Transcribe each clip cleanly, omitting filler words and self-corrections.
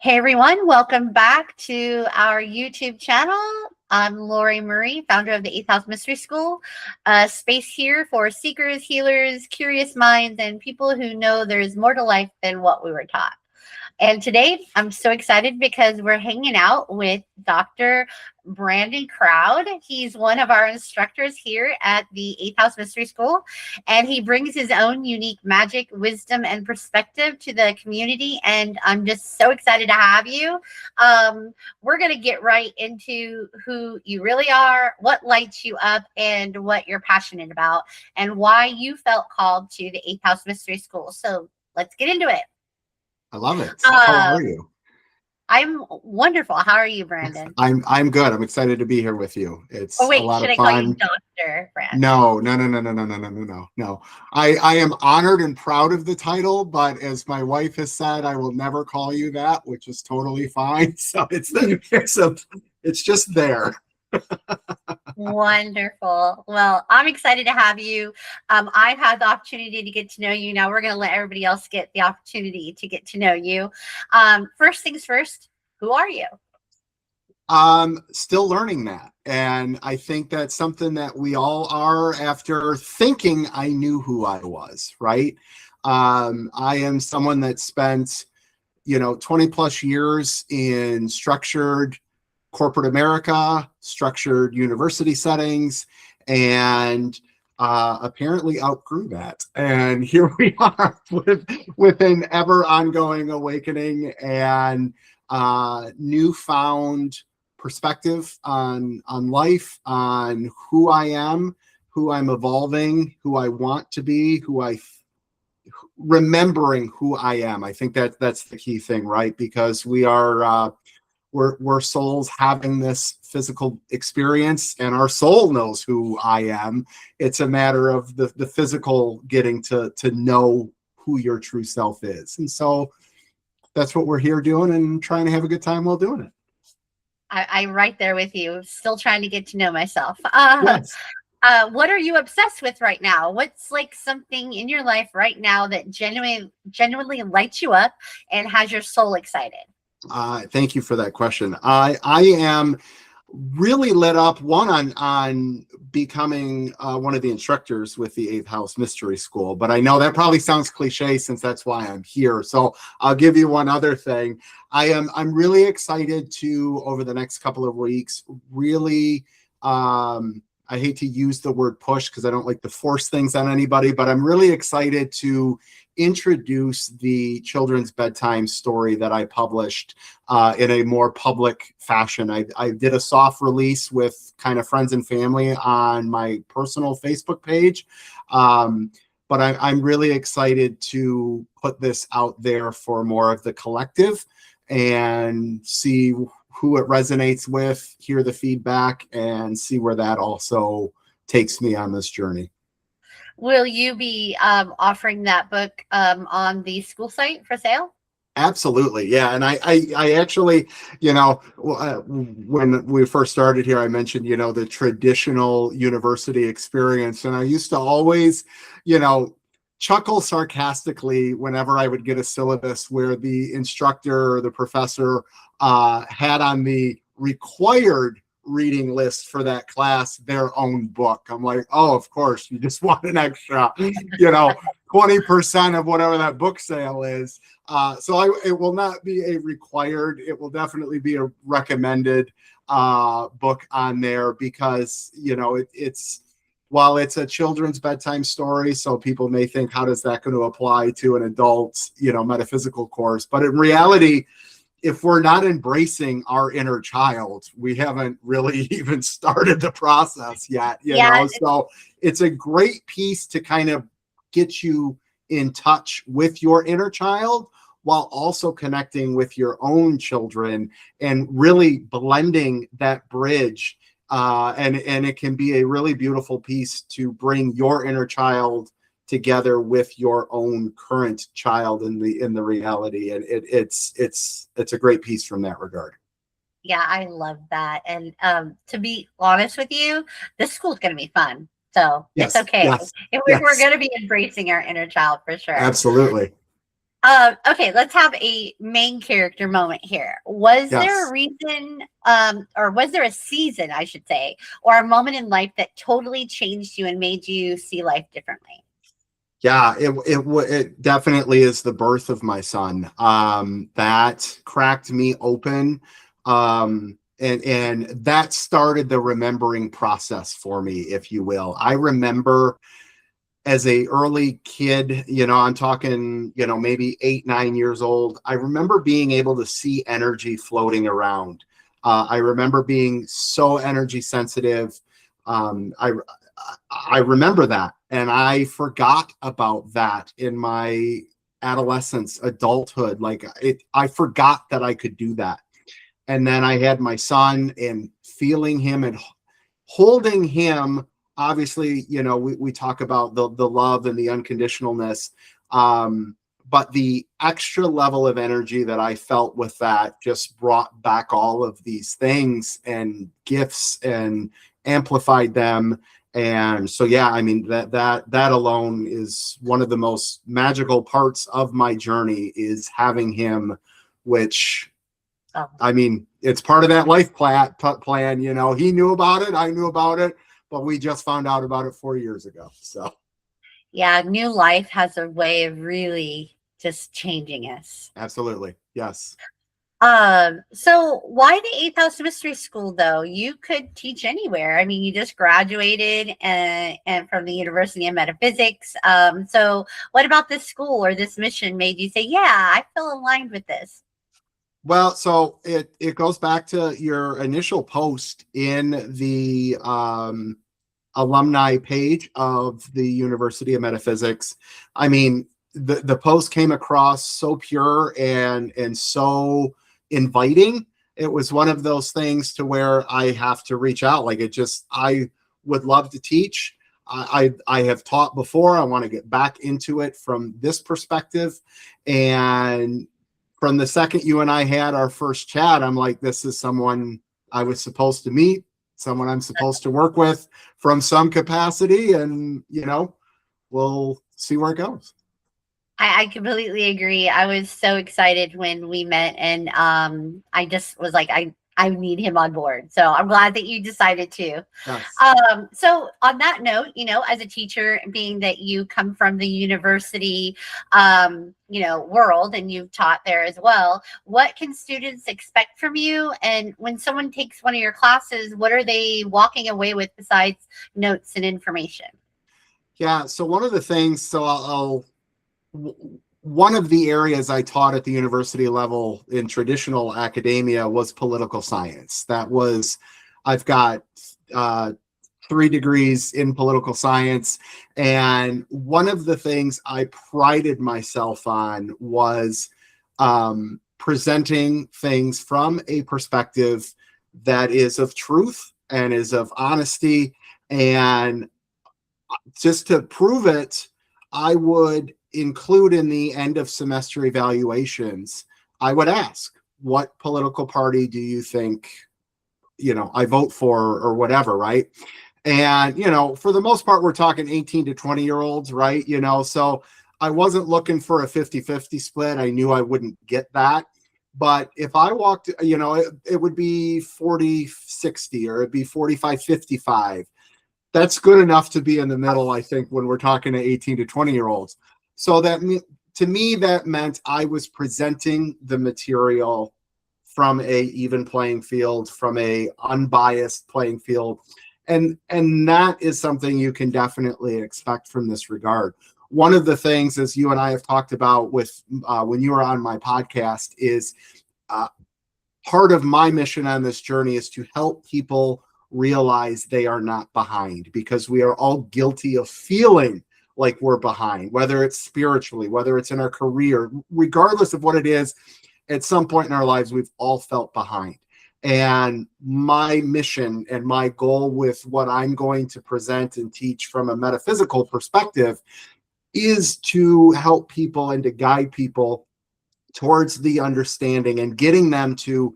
Hey everyone, welcome back to our YouTube channel. I'm Lori Murray, founder of the Eighth House Mystery School, a space here for seekers, healers, curious minds, and people who know there's more to life than what we were taught. And today I'm so excited because we're hanging out with Dr. Brandon Croud. He's one of our instructors here at the Eighth House Mystery School, and he brings his own unique magic, wisdom, and perspective to the community. And I'm just so excited to have you. We're going to get right into who you really are, what lights you up, and what you're passionate about, and why you felt called to the Eighth House Mystery School. So let's get into it. I love it. How are you? I'm wonderful. How are you, Brandon? I'm good. I'm excited to be here with you. It's a lot of fun. Should I call you Dr. Brandon? No. I am honored and proud of the title, but as my wife has said, I will never call you that, which is totally fine. So it's just there. Wonderful. Well, I'm excited to have you. I've had the opportunity to get to know you. Now we're going to let everybody else get the opportunity to get to know you. First things first, who are you? Still learning that. And I think that's something that we all are after thinking I knew who I was, right? I am someone that spent, 20 plus years in structured corporate America, structured university settings, and apparently outgrew that. And here we are with an ever ongoing awakening and newfound perspective on life, on who I am, who I'm evolving, who I want to be, remembering who I am. I think that's the key thing, right? Because we are we're souls having this physical experience, and our soul knows who I am. It's a matter of the physical getting to know who your true self is. And so that's what we're here doing and trying to have a good time while doing it. I'm right there with you. Still trying to get to know myself. Yes. What are you obsessed with right now? What's like something in your life right now that genuinely lights you up and has your soul excited? Thank you for that question. I am really lit up on becoming one of the instructors with the Eighth House Mystery School, but I know that probably sounds cliche since that's why I'm here. So I'll give you one other thing. I'm really excited to, over the next couple of weeks, really, I hate to use the word push because I don't like to force things on anybody, but I'm really excited to introduce the children's bedtime story that I published in a more public fashion. I did a soft release with kind of friends and family on my personal Facebook page. But I'm really excited to put this out there for more of the collective and see who it resonates with, hear the feedback, and see where that also takes me on this journey. Will you be offering that book on the school site for sale? Absolutely. Yeah. And I actually, when we first started here, I mentioned, the traditional university experience. And I used to always, chuckle sarcastically whenever I would get a syllabus where the instructor or the professor had on the required reading list for that class their own book. I'm like, oh, of course, you just want an extra, 20% of whatever that book sale is. So it will not be a required, it will definitely be a recommended book on there because, while it's a children's bedtime story, so people may think, how does that going to apply to an adult, metaphysical course? But in reality, if we're not embracing our inner child, we haven't really even started the process yet, you know? So it's a great piece to kind of get you in touch with your inner child while also connecting with your own children and really blending that bridge. And it can be a really beautiful piece to bring your inner child together with your own current child in the reality, and it's a great piece from that regard. Yeah, I love that. And to be honest with you, this school's going to be fun. So yes, it's okay. Yes, we're going to be embracing our inner child for sure. Absolutely. Okay, let's have a main character moment here. Was there a Yes. reason, or was there a season, I should say, or a moment in life that totally changed you and made you see life differently? Yeah, it definitely is the birth of my son. That cracked me open. And that started the remembering process for me, if you will. I remember as a early kid, I'm talking, maybe 8, 9 years old. I remember being able to see energy floating around. I remember being so energy sensitive. Um, I I remember that, and I forgot about that in my adolescence, adulthood. Like I forgot that I could do that. And then I had my son, and feeling him and holding him. Obviously, we talk about the love and the unconditionalness, but the extra level of energy that I felt with that just brought back all of these things and gifts and amplified them. And so, yeah, I mean, that alone is one of the most magical parts of my journey, is having him, which, Oh, I mean, it's part of that life plan. He knew about it, I knew about it, but we just found out about it 4 years ago. So yeah, new life has a way of really just changing us. absolutely, yes. So why the eighth house mystery school though? You could teach anywhere. I mean, you just graduated and from the University of Metaphysics. So what about this school or this mission made you say, yeah, I feel aligned with this? Well, so it goes back to your initial post in the alumni page of the University of Metaphysics. I mean, the post came across so pure and so inviting. It was one of those things to where I have to reach out. Like, I would love to teach. I have taught before. I want to get back into it from this perspective. And from the second you and I had our first chat, I'm like, this is someone I was supposed to meet, someone I'm supposed to work with from some capacity, and we'll see where it goes. I completely agree. I was so excited when we met, and I just was like, I need him on board. So I'm glad that you decided to. Yes. So on that note, as a teacher, being that you come from the university, world, and you've taught there as well, what can students expect from you? And when someone takes one of your classes, what are they walking away with besides notes and information? Yeah. So one of the things, one of the areas I taught at the university level in traditional academia was political science. I've got 3 degrees in political science. And one of the things I prided myself on was presenting things from a perspective that is of truth and is of honesty. And just to prove it, I would include in the end of semester evaluations, I would ask, what political party do you think, I vote for, or whatever, right? And, for the most part, we're talking 18 to 20-year-olds, right? So I wasn't looking for a 50-50 split. I knew I wouldn't get that. But if I walked, it would be 40-60, or it'd be 45-55. That's good enough to be in the middle, I think, when we're talking to 18 to 20-year-olds. So to me, that meant I was presenting the material from a even playing field, from a unbiased playing field. And that is something you can definitely expect from this regard. One of the things, as you and I have talked about with when you were on my podcast, is part of my mission on this journey is to help people realize they are not behind, because we are all guilty of feeling like we're behind, whether it's spiritually, whether it's in our career, regardless of what it is. At some point in our lives, we've all felt behind. And my mission and my goal with what I'm going to present and teach from a metaphysical perspective is to help people and to guide people towards the understanding and getting them to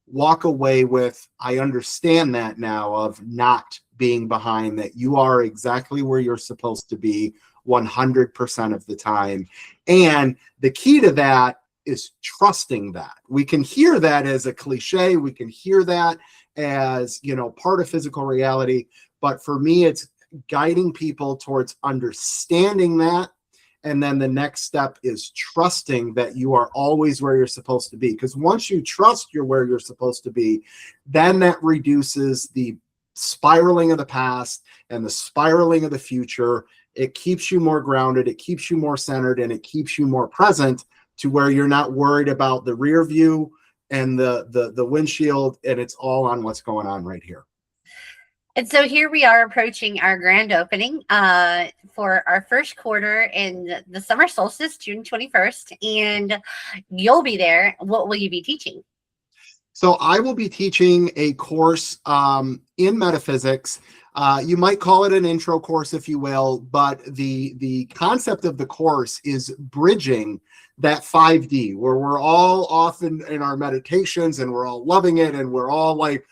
walk away with, I understand that now, of not being behind, that you are exactly where you're supposed to be 100% of the time. And the key to that is trusting that. We can hear that as a cliche. We can hear that as, part of physical reality. But for me, it's guiding people towards understanding that. And then the next step is trusting that you are always where you're supposed to be. Because once you trust you're where you're supposed to be, then that reduces the spiraling of the past and the spiraling of the future. It keeps you more grounded, it keeps you more centered, and it keeps you more present to where you're not worried about the rear view and the windshield, and it's all on what's going on right here. And so here we are approaching our grand opening for our first quarter in the summer solstice, June 21st, and you'll be there. What will you be teaching? So I will be teaching a course in metaphysics. You might call it an intro course, if you will, but the concept of the course is bridging that 5D, where we're all often in our meditations and we're all loving it, and we're all like,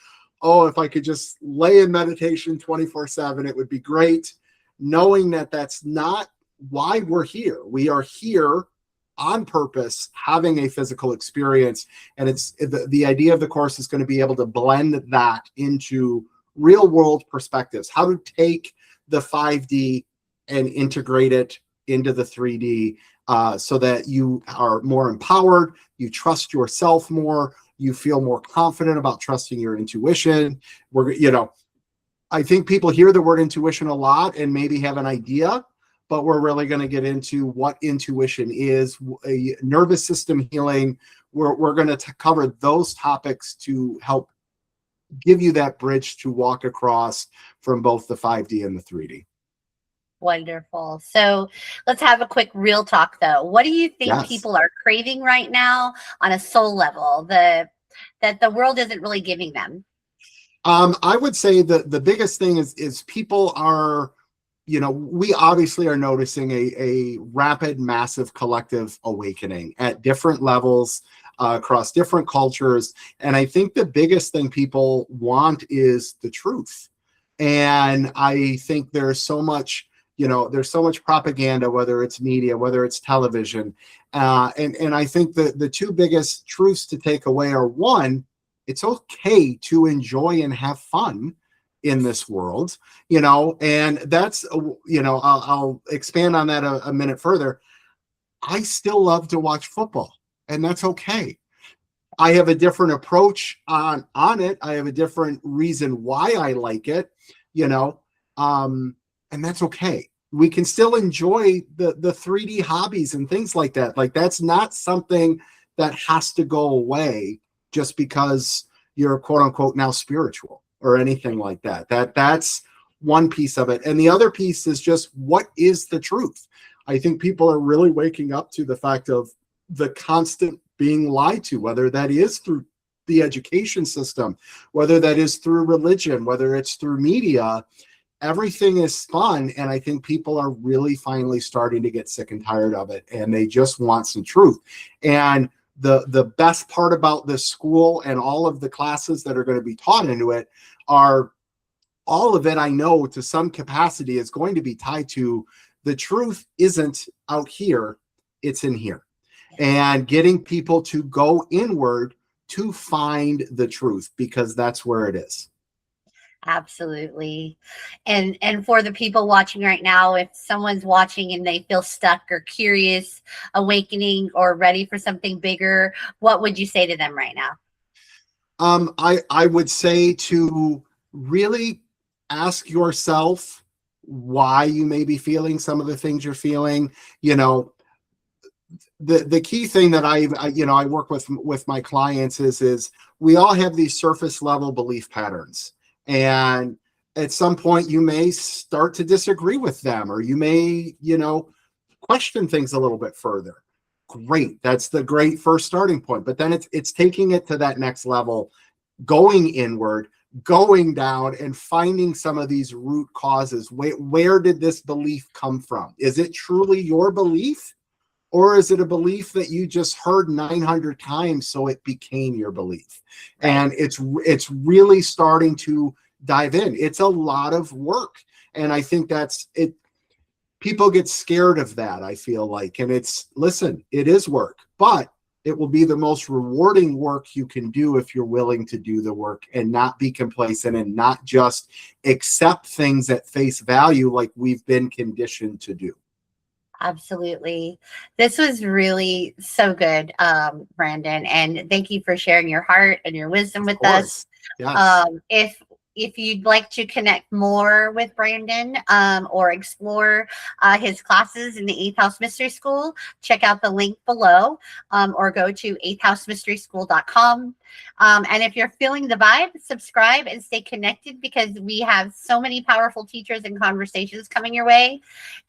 oh, if I could just lay in meditation 24/7, it would be great. Knowing that that's not why we're here. We are here on purpose, having a physical experience. And it's the idea of the course is going to be able to blend that into real world perspectives, how to take the 5D and integrate it into the 3D so that you are more empowered, you trust yourself more, you feel more confident about trusting your intuition. I think people hear the word intuition a lot and maybe have an idea, but we're really going to get into what intuition is, a nervous system healing. We're going to cover those topics to help give you that bridge to walk across from both the 5D and the 3D. Wonderful. So let's have a quick real talk, though. What do you think Yes. people are craving right now on a soul level that the world isn't really giving them? I would say the biggest thing is people are, we obviously are noticing a rapid, massive collective awakening at different levels across different cultures. And I think the biggest thing people want is the truth. And I think there's so much propaganda, whether it's media, whether it's television. And I think that the two biggest truths to take away are, one, it's okay to enjoy and have fun in this world, and that's, I'll expand on that a minute further. I still love to watch football, and that's okay. I have a different approach on it. I have a different reason why I like it, and that's okay. We can still enjoy the 3D hobbies and things like that. Like, that's not something that has to go away just because you're quote unquote now spiritual or anything like that. That's one piece of it. And the other piece is just, what is the truth? I think people are really waking up to the fact of the constant being lied to, whether that is through the education system, whether that is through religion, whether it's through media. Everything is fun, and I think people are really finally starting to get sick and tired of it, and they just want some truth. And the best part about this school and all of the classes that are going to be taught into it are, all of it, I know to some capacity, is going to be tied to the truth isn't out here, it's in here. And getting people to go inward to find the truth, because that's where it is. Absolutely. And for the people watching right now, if someone's watching and they feel stuck or curious, awakening, or ready for something bigger, what would you say to them right now? I would say to really ask yourself why you may be feeling some of the things you're feeling. The key thing that I work with my clients is we all have these surface level belief patterns. And at some point you may start to disagree with them, or you may, question things a little bit further. Great. That's the great first starting point. But then it's taking it to that next level, going inward, going down and finding some of these root causes. Where did this belief come from? Is it truly your belief? Or is it a belief that you just heard 900 times, so it became your belief? And it's really starting to dive in. It's a lot of work. And I think that's it. people get scared of that, I feel like. And listen, it is work, but it will be the most rewarding work you can do if you're willing to do the work and not be complacent and not just accept things at face value like we've been conditioned to do. Absolutely. This was really so good, Brandon. And thank you for sharing your heart and your wisdom with us. Yes. If you'd like to connect more with Brandon or explore his classes in the 8th House Mystery School, check out the link below or go to 8thhousemysteryschool.com. And if you're feeling the vibe, subscribe and stay connected because we have so many powerful teachers and conversations coming your way.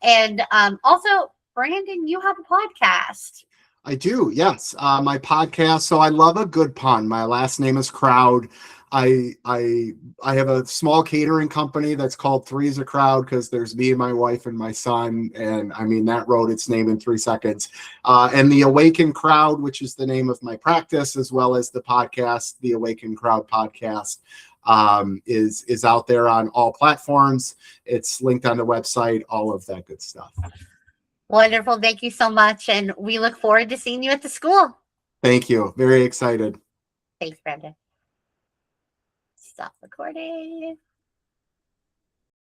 And also, Brandon, you have a podcast. I do, yes. My podcast. So I love a good pun. My last name is Croud. I have a small catering company that's called Three's a Crowd because there's me, my wife, and my son, and I mean that wrote its name in 3 seconds. And the Awaken Crowd, which is the name of my practice, as well as the podcast, the Awaken Crowd podcast, is out there on all platforms. It's linked on the website, all of that good stuff. Wonderful. Thank you so much. And we look forward to seeing you at the school. Thank you. Very excited. Thanks, Brandon. Stop recording.